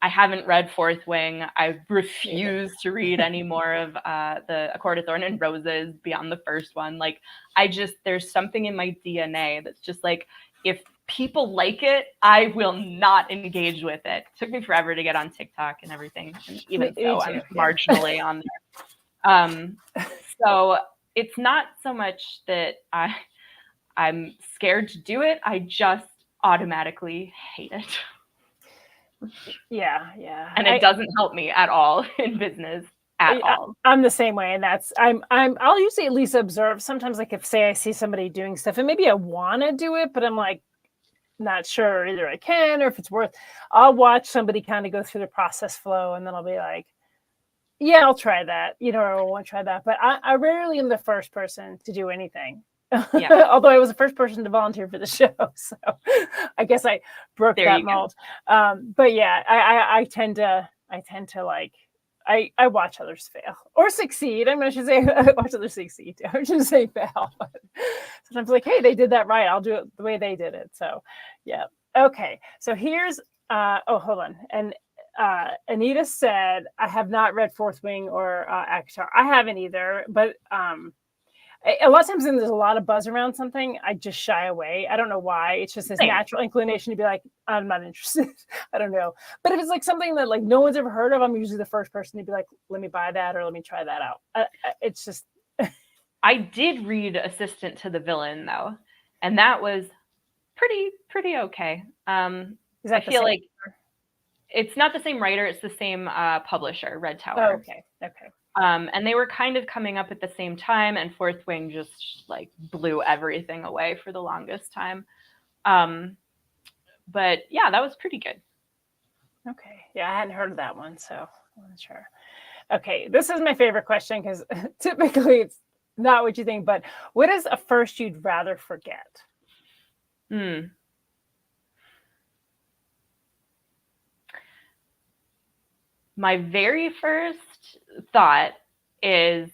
I haven't read Fourth Wing. I refuse to read any more of the A Court of Thorn and Roses beyond the first one. Like there's something in my DNA that's just like, if people like it, I will not engage with it. It took me forever to get on TikTok and everything. And even so, I'm marginally on there. So it's not so much that I'm scared to do it. I just automatically hate it. Yeah. And it doesn't help me at all in business at all. I'm the same way. And that's, I'll usually at least observe sometimes, like if say I see somebody doing stuff and maybe I want to do it, but I'm like, not sure either I can, or if it's worth, I'll watch somebody kind of go through the process flow. And then I'll be like, yeah, I'll try that, or I won't try that. But I rarely am the first person to do anything. Yeah. Although I was the first person to volunteer for the show, so I guess I broke that mold. But yeah, I tend to like I watch others fail or succeed. I should say watch others succeed. I shouldn't say fail. But sometimes like, hey, they did that right. I'll do it the way they did it. So yeah. Okay. So here's hold on. And Anita said, I have not read Fourth Wing or Akatar. I haven't either, but a lot of times when there's a lot of buzz around something, I just shy away. I don't know why. It's just this natural inclination to be like, I'm not interested. I don't know. But if it's like something that like no one's ever heard of, I'm usually the first person to be like, let me buy that or let me try that out. It's just. I did read Assistant to the Villain though, and that was pretty okay. I feel like it's not the same writer; it's the same publisher, Red Tower. Oh, okay. And they were kind of coming up at the same time, and Fourth Wing just like blew everything away for the longest time. But yeah, that was pretty good. Okay. Yeah, I hadn't heard of that one, so I'm not sure. Okay, this is my favorite question because typically it's not what you think, but what is a first you'd rather forget? My very first thought is,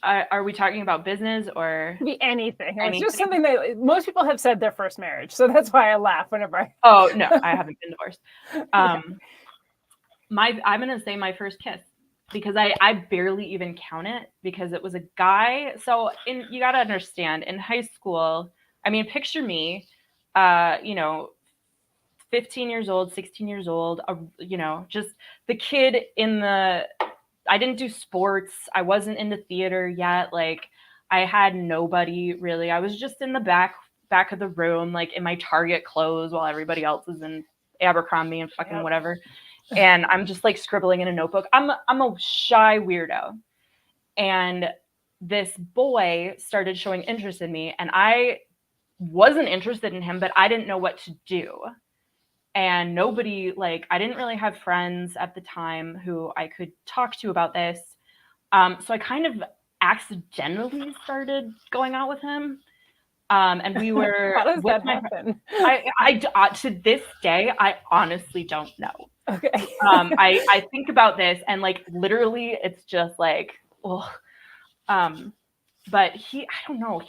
are we talking about business or? It could be anything. It's just something that most people have said their first marriage. So that's why I laugh whenever Oh, no, I haven't been divorced. I'm going to say my first kiss because I barely even count it because it was a guy. So you got to understand, in high school, I mean, picture me, 15 years old, 16 years old, just the kid I didn't do sports. I wasn't into theater yet. Like I had nobody really. I was just in the back of the room, like in my Target clothes while everybody else is in Abercrombie and fucking whatever. And I'm just like scribbling in a notebook. I'm a shy weirdo. And this boy started showing interest in me and I wasn't interested in him, but I didn't know what to do. And nobody, like, I didn't really have friends at the time who I could talk to about this. So I kind of accidentally started going out with him. And we were. How does that happen? I to this day, I honestly don't know. Okay. I think about this and like literally, it's just like, oh. But I don't know.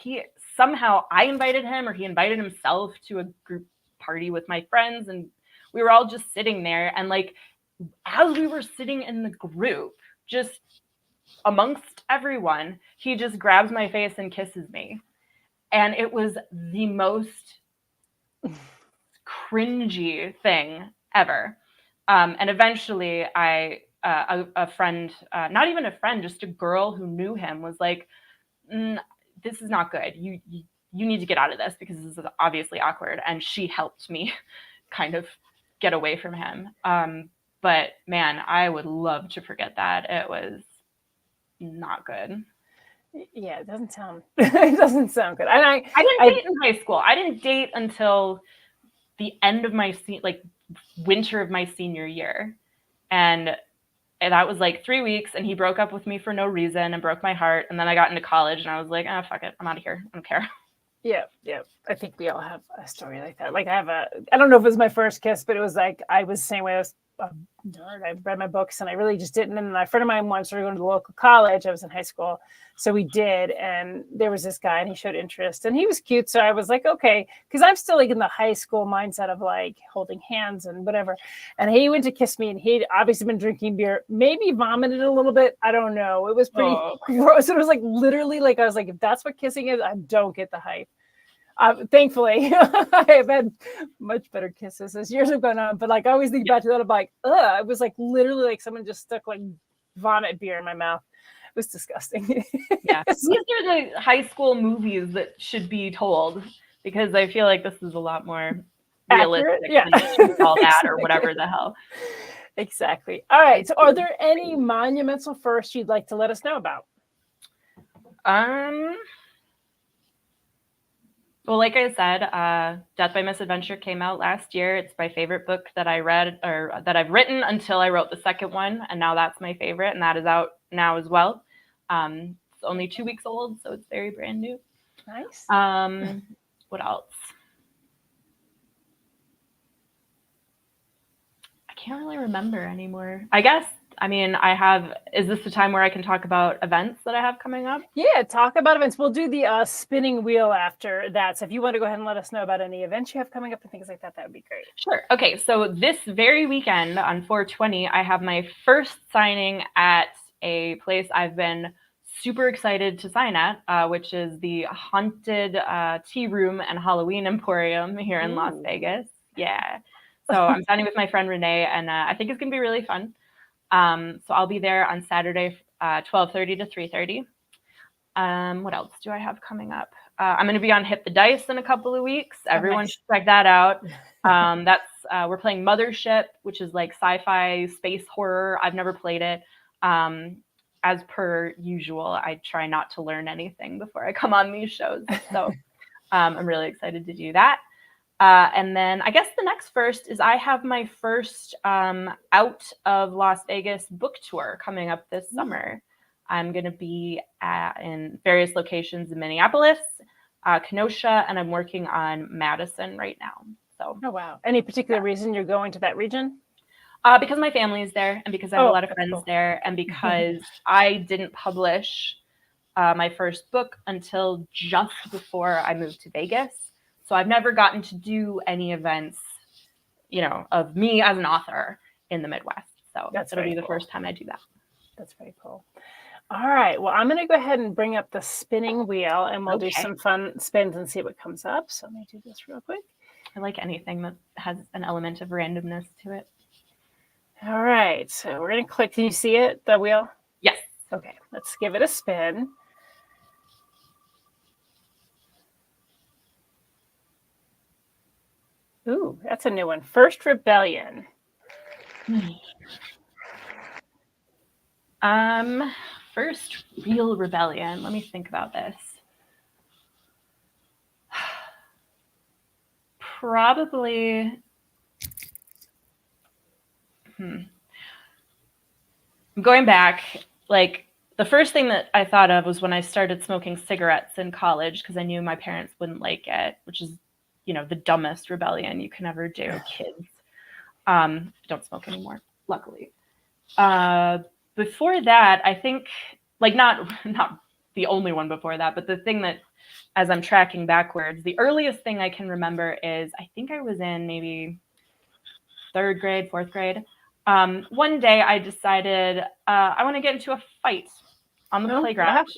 Somehow I invited him or he invited himself to a group party with my friends and we were all just sitting there and like as we were sitting in the group just amongst everyone he just grabs my face and kisses me and it was the most cringy thing ever and eventually a friend not even a friend just a girl who knew him was like this is not good. You need to get out of this because this is obviously awkward. And she helped me kind of get away from him. But man, I would love to forget that. It was not good. Yeah, it doesn't sound good. And I didn't date in high school. I didn't date until the end of my winter of my senior year. And that was like 3 weeks and he broke up with me for no reason and broke my heart. And then I got into college and I was like, oh, fuck it. I'm out of here. I don't care. Yeah. I think we all have a story like that. Like I don't know if it was my first kiss, but it was like, I was the same way. I was a nerd. I read my books and I really just didn't. And a friend of mine once started going to the local college. I was in high school. So we did. And there was this guy and he showed interest and he was cute. So I was like, okay. Cause I'm still like in the high school mindset of like holding hands and whatever. And he went to kiss me and he'd obviously been drinking beer, maybe vomited a little bit. I don't know. It was pretty gross. It was like literally like, I was like, if that's what kissing is, I don't get the hype. Thankfully, I have had much better kisses as years have gone on. But like, I always think back to that. I'm like, ugh! It was like literally like someone just stuck like vomit beer in my mouth. It was disgusting. Yeah, these are the high school movies that should be told because I feel like this is a lot more realistic than all that or whatever the hell. Exactly. All right. So, are there any monumental firsts you'd like to let us know about? Well, like I said, Death by Misadventure came out last year. It's my favorite book that I read or that I've written until I wrote the second one. And now that's my favorite. And that is out now as well. It's only 2 weeks old, so it's very brand new. Nice. What else? I can't really remember anymore. I guess I mean, is this the time where I can talk about events that I have coming up? Yeah, talk about events. We'll do the spinning wheel after that. So if you want to go ahead and let us know about any events you have coming up and things like that, that would be great. Sure. Okay, so this very weekend on 4/20, I have my first signing at a place I've been super excited to sign at, which is the Haunted Tea Room and Halloween Emporium here in Las Vegas. Yeah. So I'm signing with my friend Renee, and I think it's going to be really fun. So I'll be there on Saturday, 12:30 to 3:30. What else do I have coming up? I'm going to be on Hit the Dice in a couple of weeks. Everyone should check that out. We're playing Mothership, which is like sci-fi space horror. I've never played it. As per usual, I try not to learn anything before I come on these shows. So I'm really excited to do that. And then I guess the next first is I have my first out of Las Vegas book tour coming up this summer. I'm going to be in various locations in Minneapolis, Kenosha, and I'm working on Madison right now. So, oh wow! Any particular reason you're going to that region? Because my family is there, and because I have a lot of friends there, and because I didn't publish my first book until just before I moved to Vegas. So I've never gotten to do any events, of me as an author in the Midwest. So it'll be the first time I do that. That's very cool. All right. Well, I'm going to go ahead and bring up the spinning wheel, and we'll do some fun spins and see what comes up. So let me do this real quick. I like anything that has an element of randomness to it. All right. So we're going to click. Can you see it, the wheel? Yes. Okay. Let's give it a spin. Ooh, that's a new one. First Rebellion. First real rebellion. Let me think about this. Probably. I'm going back, like the first thing that I thought of was when I started smoking cigarettes in college because I knew my parents wouldn't like it, which is, the dumbest rebellion you can ever do, kids. Don't smoke anymore, luckily. Before that, I think, like not the only one before that, but the thing that, as I'm tracking backwards, the earliest thing I can remember is I think I was in maybe 3rd grade, 4th grade. One day I decided I want to get into a fight on the playground.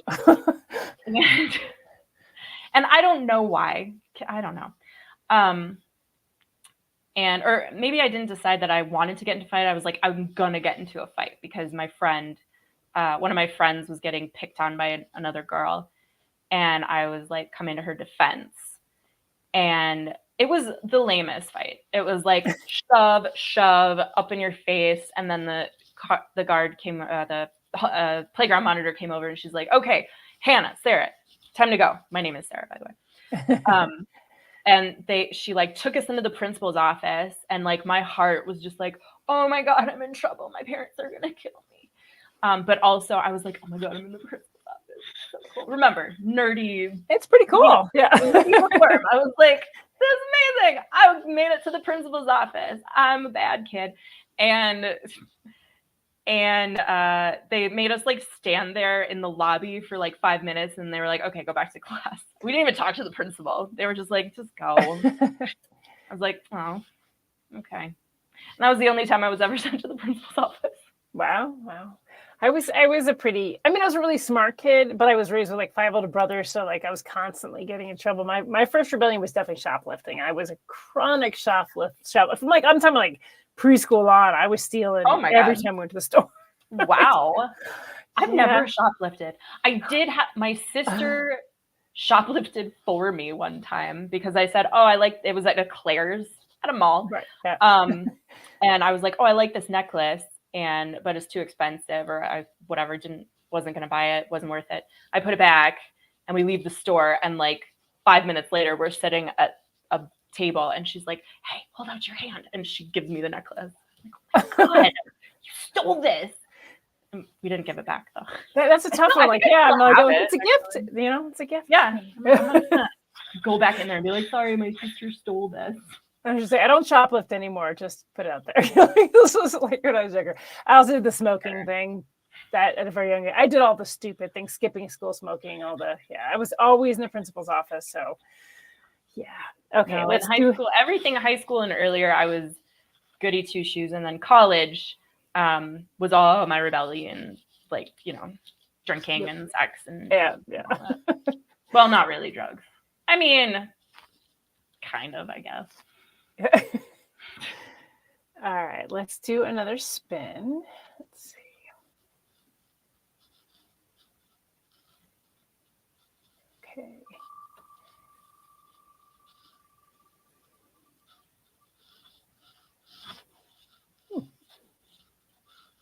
And I don't know why. I don't know. Or maybe I didn't decide that I wanted to get into a fight. I was like, I'm going to get into a fight because my friend, one of my friends was getting picked on by another girl. And I was like, coming to her defense. And it was the lamest fight. It was like shove up in your face. And then the guard came, the playground monitor came over and she's like, okay, Hannah, Sarah, time to go. My name is Sarah, by the way. And she like took us into the principal's office and like my heart was just like, oh my God, I'm in trouble. My parents are going to kill me. But also I was like, oh my God, I'm in the principal's office. So cool. Remember, nerdy. It's pretty cool. Yeah. I was like, this is amazing. I made it to the principal's office. I'm a bad kid. And they made us like stand there in the lobby for like 5 minutes and they were like, okay, go back to class. We didn't even talk to the principal. They were just like, just go. I was like, oh, okay. And that was the only time I was ever sent to the principal's office. Wow. I was a really smart kid, but I was raised with like 5 older brothers. So like I was constantly getting in trouble. My first rebellion was definitely shoplifting. I was a chronic shoplifter. Like I'm talking like preschool on, I was stealing every time I went to the store. Wow. I've never shoplifted. I did have my sister shoplifted for me one time because I said, it was at a Claire's at a mall. Right. Yeah. And I was like, oh, I like this necklace but it's too expensive or I wasn't going to buy it. Wasn't worth it. I put it back and we leave the store. And like 5 minutes later, we're sitting at a table and she's like, hey, hold out your hand. And she gives me the necklace. I'm like, oh my God, you stole this. And we didn't give it back though. That's a tough one. Like, I'm like, it's a gift. It's a gift. Yeah. I'm not gonna go back in there and be like, sorry, my sister stole this. I was just saying, I don't shoplift anymore. Just put it out there. This was like when I was younger. I also did the smoking thing. That at a very young age, I did all the stupid things, skipping school, smoking, all the I was always in the principal's office. So yeah, okay. No, let's in high do school, everything high school and earlier, I was goody two shoes, and then college was all my rebellion, like drinking and sex and yeah. all that. Well, not really drugs. I mean, kind of, I guess. All right, let's do another spin. Let's see. Okay.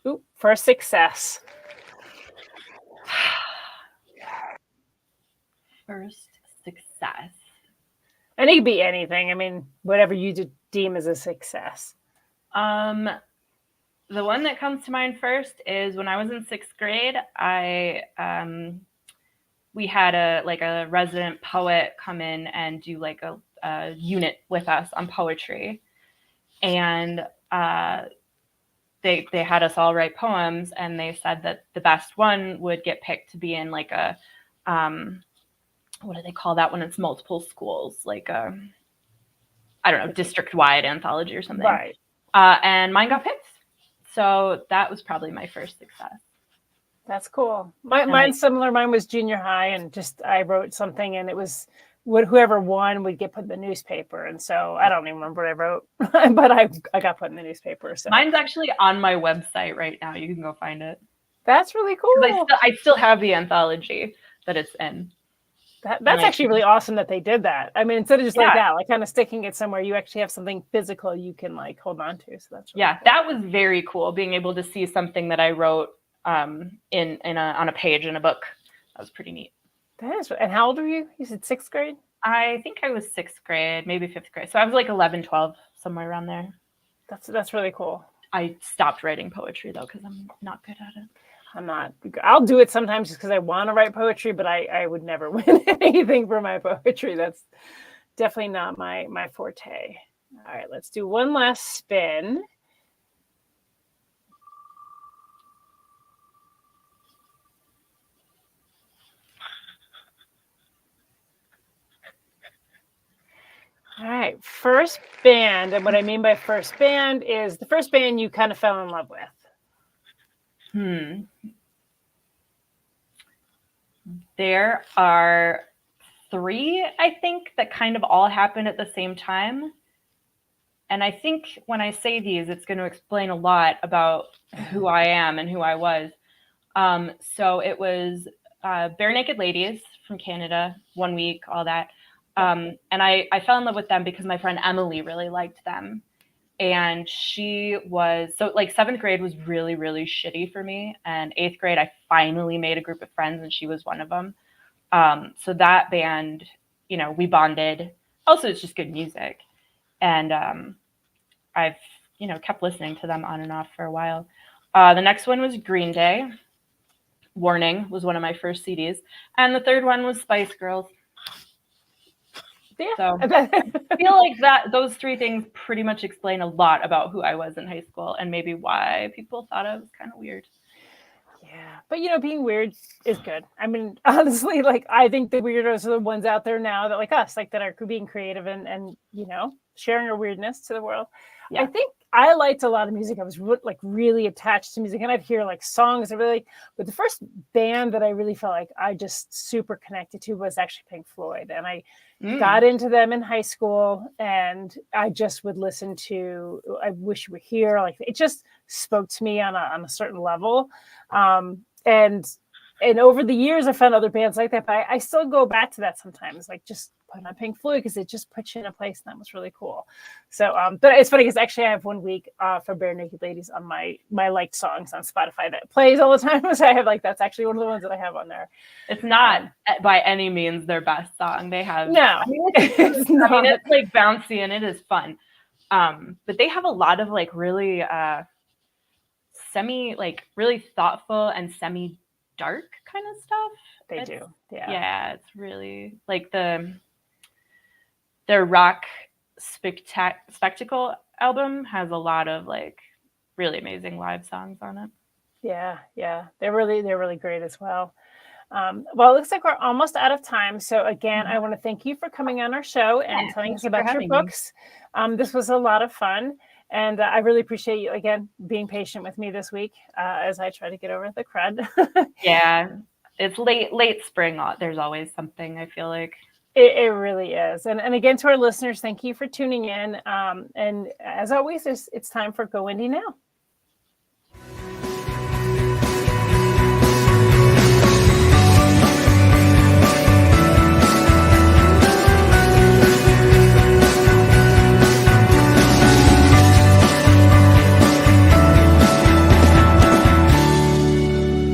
Ooh, first success. First success. And it could be anything. I mean, whatever you deem as a success. The one that comes to mind first is when I was in 6th grade. We had a resident poet come in and do like a unit with us on poetry, and they had us all write poems, and they said that the best one would get picked to be in like a what do they call that when it's multiple schools, like a, I don't know, district-wide anthology or something. Right. And mine got picked. So that was probably my first success. That's cool. Mine's similar. Mine was junior high, and just I wrote something, and it was whoever won would get put in the newspaper. And so I don't even remember what I wrote, but I got put in the newspaper. So mine's actually on my website right now. You can go find it. That's really cool. I still have the anthology that it's in. That's actually really awesome that they did that. I mean, instead of just like that, like kind of sticking it somewhere, you actually have something physical you can like hold on to. So that's really cool. That was very cool. Being able to see something that I wrote on a page in a book. That was pretty neat. That is. And how old were you? You said 6th grade? I think I was 6th grade, maybe 5th grade. So I was like 11, 12, somewhere around there. That's really cool. I stopped writing poetry though because I'm not good at it. I'm not. I'll do it sometimes just because I want to write poetry, but I would never win anything for my poetry. That's definitely not my forte. All right, let's do one last spin. All right, first band. And what I mean by first band is the first band you kind of fell in love with. There are 3, I think, that kind of all happened at the same time. And I think when I say these, it's going to explain a lot about who I am and who I was. So it was Bare Naked Ladies from Canada, 1 Week, all that. And I fell in love with them because my friend Emily really liked them. And she was, so like 7th grade was really, really shitty for me. And 8th grade, I finally made a group of friends and she was one of them. So that band, we bonded. Also, it's just good music. And I've, kept listening to them on and off for a while. The next one was Green Day. Warning was one of my first CDs. And the third one was Spice Girls. Yeah. So I feel like those 3 things pretty much explain a lot about who I was in high school and maybe why people thought I was kind of weird. Yeah, but being weird is good. I mean, honestly, like I think the weirdos are the ones out there now that like us, like that are being creative and sharing our weirdness to the world. Yeah. I think I liked a lot of music. I was really attached to music, and I'd hear like songs I really like. But the first band that I really felt like I just super connected to was actually Pink Floyd, and I got into them in high school, and I just would listen to I Wish You Were Here. Like it just spoke to me on a certain level. And over the years, I found other bands like that, but I still go back to that sometimes, like just put on Pink Floyd because it just puts you in a place, and that was really cool. So, but it's funny because actually I have 1 Week for Bare Naked Ladies on my liked songs on Spotify that plays all the time. So I have that's actually one of the ones that I have on there. It's not by any means their best song. They have it's like bouncy and it is fun. But they have a lot of like really really thoughtful and semi dark kind of stuff. They do. Yeah, it's really like their rock Spectacle album has a lot of like really amazing live songs on it. Yeah, they're really great as well. Well, it looks like we're almost out of time. So again, I want to thank you for coming on our show and telling us about your books. This was a lot of fun. And I really appreciate you, again, being patient with me this week as I try to get over the crud. Yeah, it's late spring. There's always something, I feel like. It really is. And again, to our listeners, thank you for tuning in. And as always, it's time for Go Indie Now.